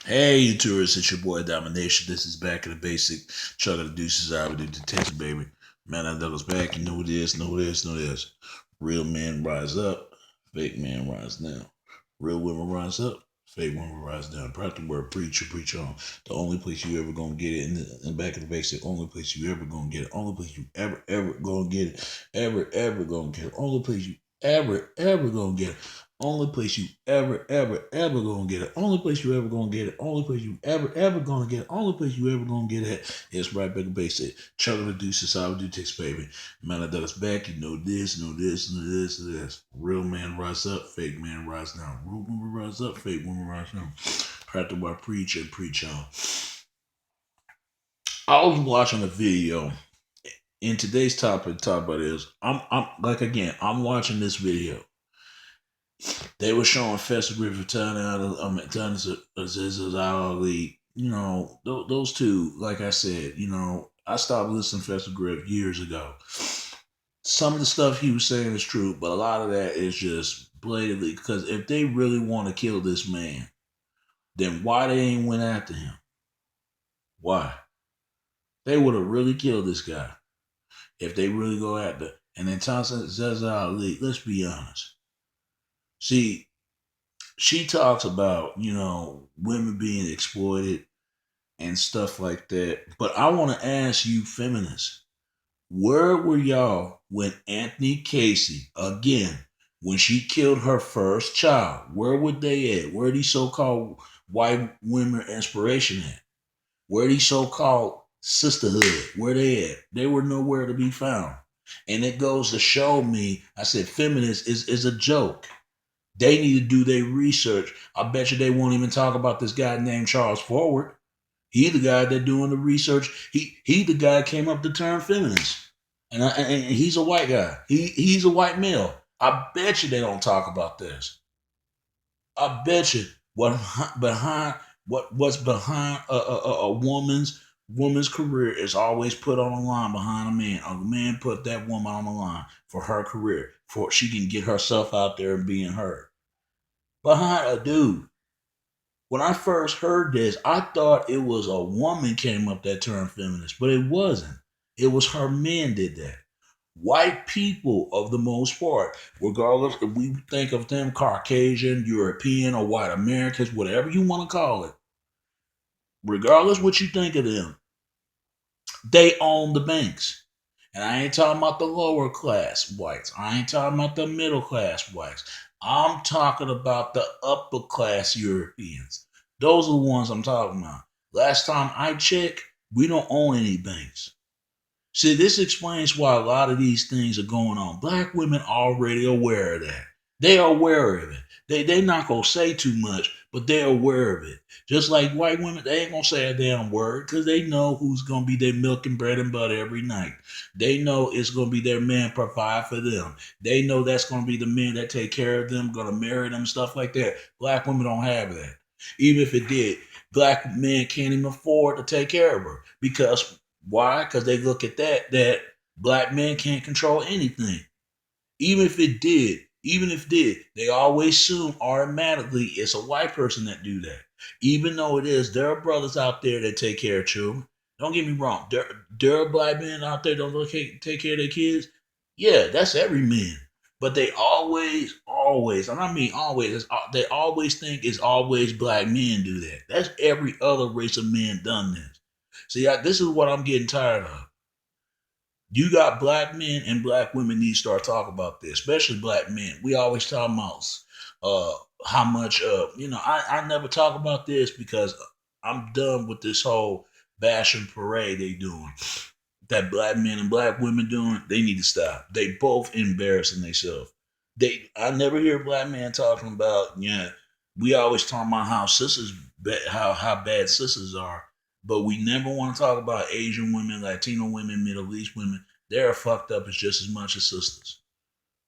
Hey, you tourists, it's your boy Domination. This is Back in the Basic. Chuck of the Deuces, I would do the Texas, baby. Man, I Douglas back. You know this, know this, know this. Real men rise up, fake men rise down. Real women rise up, fake women rise down. Proud to word preach, preach on. The only place you ever gonna get it in Back in the Basic. Only place you ever gonna get it. Only place you ever gonna get it. Ever gonna get it. Only place you ever gonna get it. Only place you ever gonna get it. Only place you ever gonna get it. Only place you ever gonna get it. Only place you ever gonna get it. It's right back in basic. Chuck of the Deuces, I would do text baby. Man, I got us back. You know this, know this, know this, know this. Real man rise up, fake man rise down. Real woman rise up, fake woman rise down. Practice what I preach and preach on. I was watching a video. In today's topic, talk about is I'm like again. I'm watching this video. They were showing Fester Griffin turn out Aziz Ali. You know, those two, like I said, I stopped listening to Fester Griffin years ago. Some of the stuff he was saying is true, but a lot of that is just blatantly because if they really want to kill this man, then why they ain't went after him? Why? They would have really killed this guy if they really go after. And then Thompson Zaza Ali, let's be honest. See, she talks about, women being exploited and stuff like that. But I want to ask you, feminists, where were y'all when Anthony Casey, again, when she killed her first child? Where were they at? Where these so-called white women inspiration at? Where these so-called sisterhood? Where they at? They were nowhere to be found. And it goes to show me, I said, feminist is a joke. They need to do their research. I bet you they won't even talk about this guy named Charles Forward. He the guy that doing the research. He the guy that came up the term feminist, and he's a white guy. He's a white male. I bet you they don't talk about this. I bet you what's behind a woman's career is always put on the line behind a man. A man put that woman on the line for her career, for she can get herself out there and being heard. Behind a dude. When I first heard this, I thought it was a woman came up that term feminist, but it wasn't. It was her men did that. White people, of the most part, regardless if we think of them Caucasian, European, or white Americans, whatever you want to call it, regardless what you think of them, they own the banks. And I ain't talking about the lower class whites. I ain't talking about the middle class whites. I'm talking about the upper class Europeans. Those are the ones I'm talking about. Last time I checked, we don't own any banks. See, this explains why a lot of these things are going on. Black women already aware of that. They are aware of it. They not gonna say too much, but they're aware of it. Just like white women, they ain't gonna say a damn word because they know who's gonna be their milk and bread and butter every night. They know it's gonna be their man provide for them. They know that's gonna be the men that take care of them, gonna marry them, stuff like that. Black women don't have that. Even if it did, black men can't even afford to take care of her because why? Because they look at that black men can't control anything. Even if it did, they always assume automatically it's a white person that do that. Even though it is, there are brothers out there that take care of children. Don't get me wrong. There are black men out there that don't take care of their kids. Yeah, that's every man. But they always, and I mean always, they always think it's always black men do that. That's every other race of men done this. See, this is what I'm getting tired of. You got black men and black women need to start talking about this, especially black men. We always talk about uh, how much, I never talk about this because I'm done with this whole bashing parade they doing. That black men and black women doing, they need to stop. They both embarrassing themselves. I never hear a black man talking about, yeah, we always talk about how sisters, how bad sisters are, but we never want to talk about Asian women, Latino women, Middle East women. They're fucked up as just as much as sisters.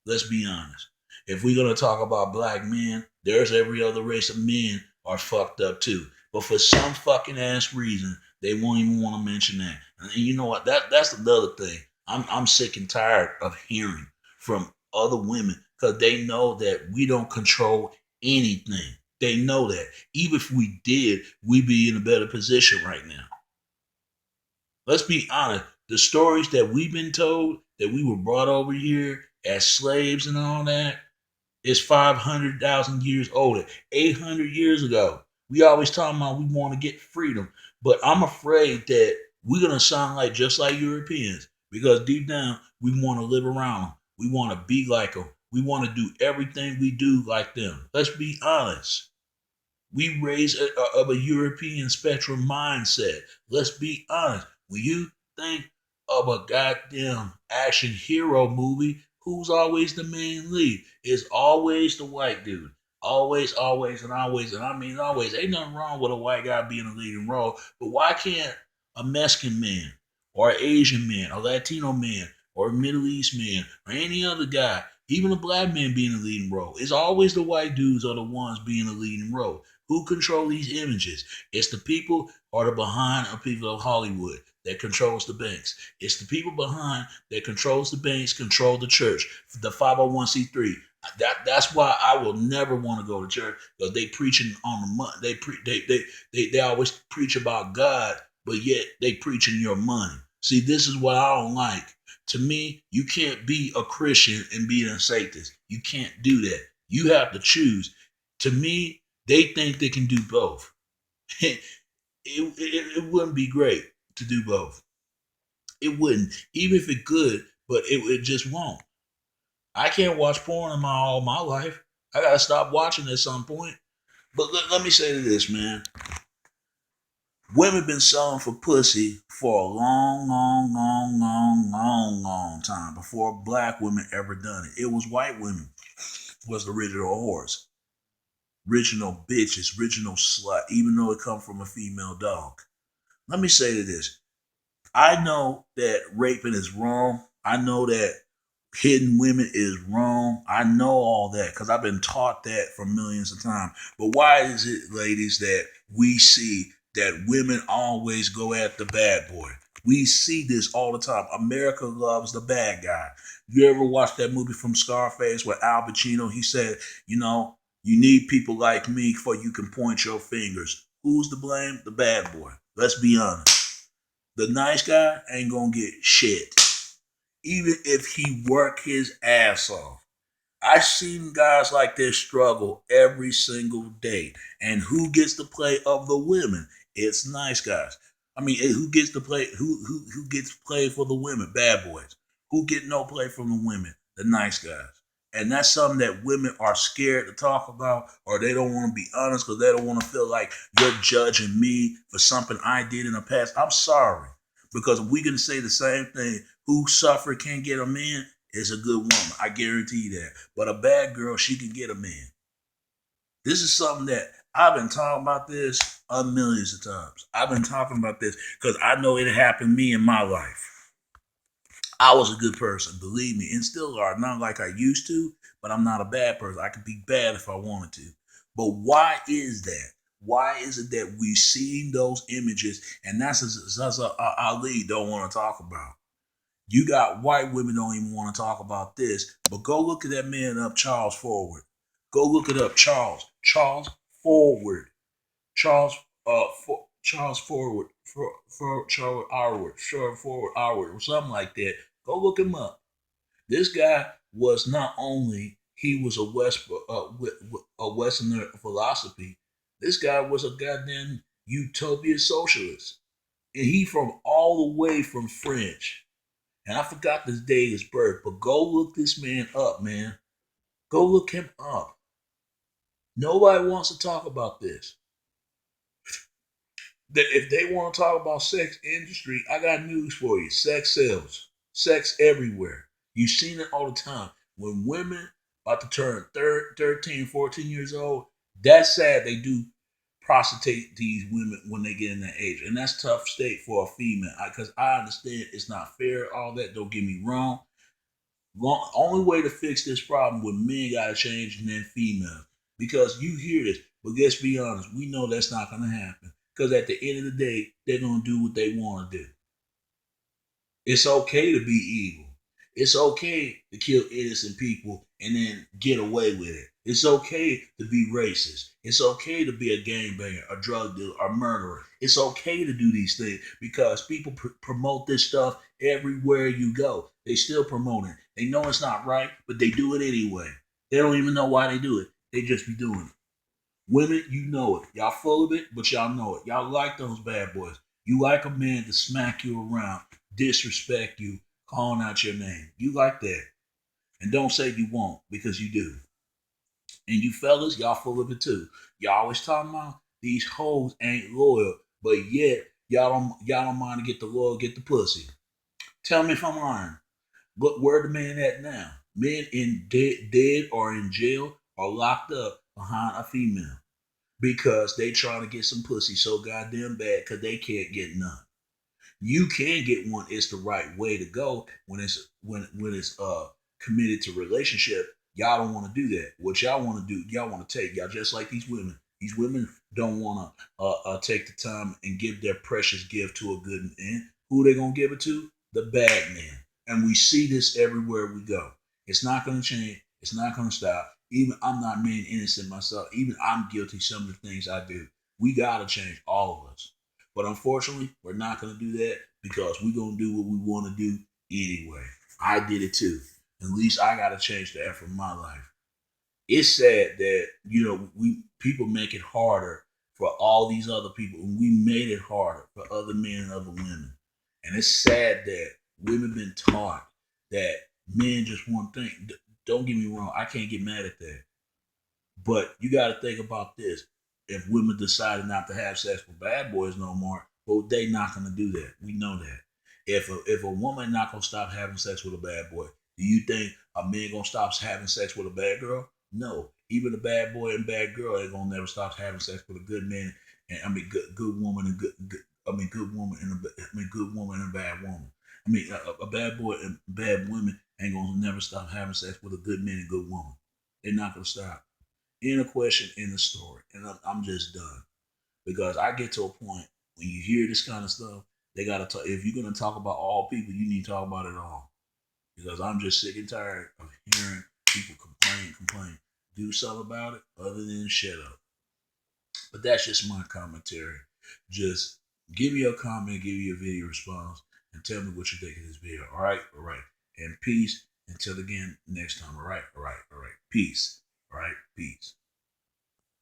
Let's be honest. If we're gonna talk about black men, there's every other race of men are fucked up too. But for some fucking ass reason, they won't even want to mention that. And you know what? That's another thing. I'm sick and tired of hearing from other women because they know that we don't control anything. They know that. Even if we did, we'd be in a better position right now. Let's be honest. The stories that we've been told that we were brought over here as slaves and all that is 500,000 years older, 800 years ago. We always talking about we want to get freedom, but I'm afraid that we're gonna sound like just like Europeans because deep down we want to live around them. We want to be like them. We want to do everything we do like them. Let's be honest. We raise of a European spectrum mindset. Let's be honest. When you think of a goddamn action hero movie, who's always the main lead? It's always the white dude. Always, always, and always, and I mean always. Ain't nothing wrong with a white guy being a leading role, but why can't a Mexican man or an Asian man, a Latino man, or a Middle East man, or any other guy, even a black man being a leading role? It's always the white dudes are the ones being a leading role. Who control these images? It's the people or the behind of people of Hollywood that controls the banks. It's the people behind that controls the banks, control the church, the 501c3. That's why I will never want to go to church because they preaching on the money. They always preach about God, but yet they preaching your money. See, this is what I don't like. To me, you can't be a Christian and be a Satanist. You can't do that. You have to choose. To me, they think they can do both. It wouldn't be great to do both. It wouldn't, even if it could, but it just won't. I can't watch porn in all my life. I gotta stop watching at some point. But let me say this, man. Women been selling for pussy for a long, long, long, long, long, long time before black women ever done it. It was white women was the original whores, original bitches, original slut, even though it come from a female dog. Let me say this. I know that raping is wrong. I know that hitting women is wrong. I know all that because I've been taught that for millions of times. But why is it, ladies, that we see that women always go at the bad boy? We see this all the time. America loves the bad guy. You ever watch that movie from Scarface where Al Pacino, he said, you need people like me before you can point your fingers. Who's to blame? The bad boy. Let's be honest. The nice guy ain't gonna get shit. Even if he work his ass off. I've seen guys like this struggle every single day. And who gets the play of the women? It's nice guys. I mean, who gets the play? Who gets play for the women? Bad boys. Who get no play from the women? The nice guys. And that's something that women are scared to talk about, or they don't want to be honest because they don't want to feel like you're judging me for something I did in the past. I'm sorry. Because we can say the same thing. Who suffered can't get a man is a good woman. I guarantee that. But a bad girl, she can get a man. This is something that I've been talking about this millions of times. I've been talking about this because I know it happened to me in my life. I was a good person, believe me, and still are. Not like I used to, but I'm not a bad person. I could be bad if I wanted to. But why is that? Why is it that we've seen those images and that's Ali don't want to talk about? You got white women don't even want to talk about this, but go look at that man up, Charles Forward. Go look it up, Charles. Charles Forward. Charles Charles Forward. For Charles Arwood. Charles Forward Arwood or something like that. Go look him up. This guy was not only he was a Westerner philosophy. This guy was a goddamn utopia socialist, and he from all the way from French. And I forgot this day of his birth, but go look this man up, man. Go look him up. Nobody wants to talk about this. If they want to talk about sex industry, I got news for you. Sex sells. Sex everywhere. You've seen it all the time. When women about to turn 13, 14 years old, that's sad they do prostitute these women when they get in that age. And that's tough state for a female. Because I understand it's not fair, all that. Don't get me wrong. Only way to fix this problem with men gotta change and then female. Because you hear this, but let's be honest, we know that's not gonna happen. Because at the end of the day, they're gonna do what they want to do. It's okay to be evil. It's okay to kill innocent people and then get away with it. It's okay to be racist. It's okay to be a gangbanger, a drug dealer, a murderer. It's okay to do these things because people promote this stuff everywhere you go. They still promote it. They know it's not right, but they do it anyway. They don't even know why they do it. They just be doing it. Women, you know it. Y'all full of it, but y'all know it. Y'all like those bad boys. You like a man to smack you around, disrespect you, calling out your name. You like that. And don't say you won't, because you do. And you fellas, y'all full of it too. Y'all always talking about these hoes ain't loyal, but yet y'all don't mind to get the loyal, get the pussy. Tell me if I'm lying. But where the man at now? Men in dead or in jail or locked up behind a female because they trying to get some pussy so goddamn bad because they can't get none. You can get one. It's the right way to go when it's committed to relationship. Y'all don't want to do that. What y'all want to do, y'all want to take. Y'all just like these women. These women don't want to take the time and give their precious gift to a good man. Who they gonna give it to? The bad man. And we see this everywhere we go. It's not gonna change. It's not gonna stop. Even I'm not made innocent myself. Even I'm guilty of some of the things I do. We gotta change, all of us. But unfortunately, we're not going to do that because we're going to do what we want to do anyway. I did it too. At least I got to change the effort in my life. It's sad that we people make it harder for all these other people, and we made it harder for other men and other women. And it's sad that women been taught that men just want things. Don't get me wrong, I can't get mad at that. But you got to think about this. If women decided not to have sex with bad boys no more, well, they not going to do that. We know that. If a woman not going to stop having sex with a bad boy, do you think a man going to stop having sex with a bad girl? No. Even a bad boy and bad girl ain't going to never stop having sex with a good man. And I mean, good woman and good woman and good woman and bad woman. I mean, a bad boy and bad women ain't going to never stop having sex with a good man and good woman. They're not going to stop in a question in the story, and I'm just done because I get to a point when you hear this kind of stuff, they gotta talk. If you're gonna talk about all people, you need to talk about it all because I'm just sick and tired of hearing people complain. Do something about it other than shut up. But that's just my commentary. Just give me a comment, give me a video response, and tell me what you think of this video. All right, and peace. Until again next time. All right. Peace. All right, peace.